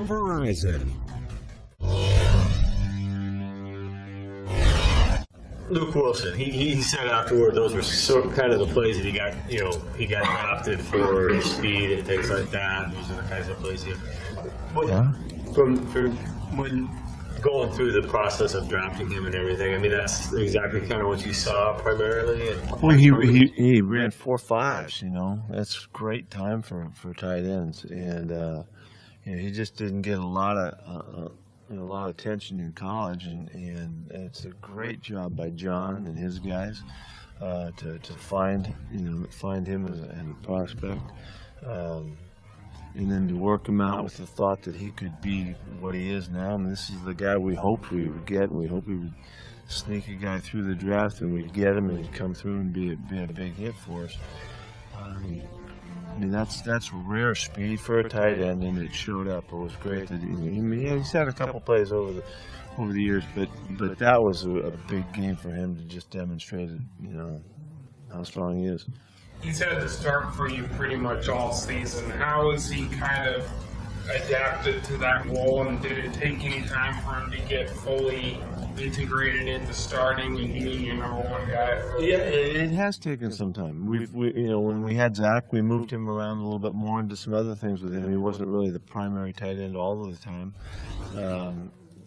from Verizon. Luke Willson, he said afterward those were kind of the plays that he got drafted for his speed and things like that. Those are the kinds of plays from when going through the process of drafting him and everything. I mean, that's exactly kind of what you saw primarily. Well, he ran 4.5s. That's great time for tight ends, and he just didn't get a lot of attention in college, and it's a great job by John and his guys to find him as a prospect, and then to work him out with the thought that he could be what he is now. And this is the guy we hoped we would get, and we hoped we would sneak a guy through the draft, and we'd get him, and he'd come through and be a big hit for us. I mean, that's rare speed for a tight end, and it showed up. It was great. He's had a couple plays over the years, but that was a big game for him to just demonstrate, how strong he is. He's had to start for you pretty much all season. How has he kind of adapted to that role, and did it take any time for him to get fully integrated into starting and being your number one guy? Yeah, it has taken some time. When we had Zach, we moved him around a little bit more into some other things with him. He wasn't really the primary tight end all of the time.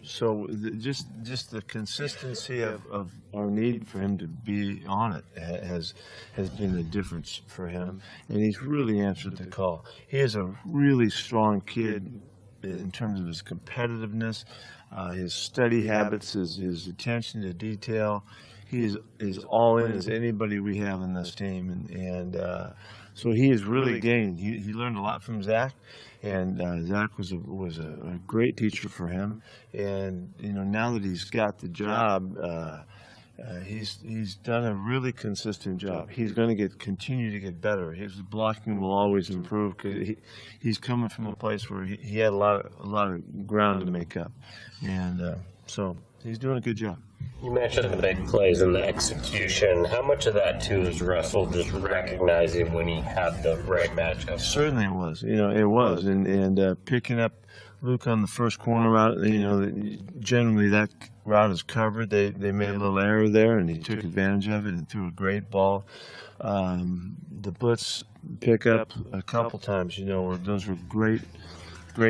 So just the consistency of our need for him to be on it has been the difference for him, and he's really answered the call. He is a really strong kid in terms of his competitiveness, his study habits, his attention to detail. He is all in as anybody we have in this team, and so he has really gained. He learned a lot from Zach, and Zach was a great teacher for him. And now that he's got the job, he's done a really consistent job. He's going to continue to get better. His blocking will always improve because he's coming from a place where he had a lot of ground to make up, and so he's doing a good job. You mentioned the big plays and the execution. How much of that, too, is Russell just recognizing when he had the right matchup? Certainly it was. It was. And picking up Luke on the first corner route, generally that route is covered. They made a little error there, and he took advantage of it and threw a great ball. The blitz pickup a couple times, where those were great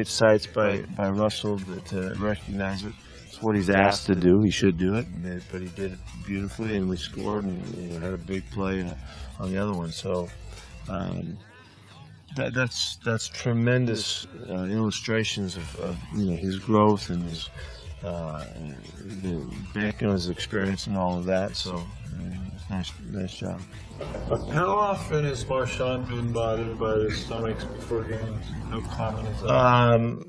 sights by Russell to recognize it. It's what he's asked to do. He should do it, but he did it beautifully, and we scored and had a big play on the other one. So that's tremendous illustrations of his growth and his banking on his experience and all of that. So nice job. How often has Marshawn been bothered by the stomachs before games? How common is that?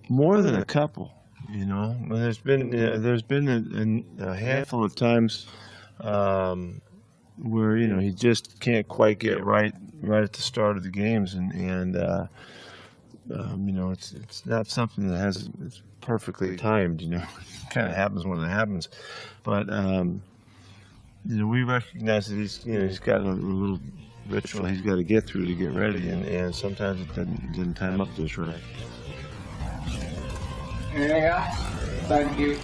More than a couple. There's been a handful of times where he just can't quite get right at the start of the games, and it's not something that it's perfectly timed. It kind of happens when it happens, but we recognize that he's got a little ritual he's got to get through to get ready, and sometimes it doesn't time up just right. Anything else? Thank you.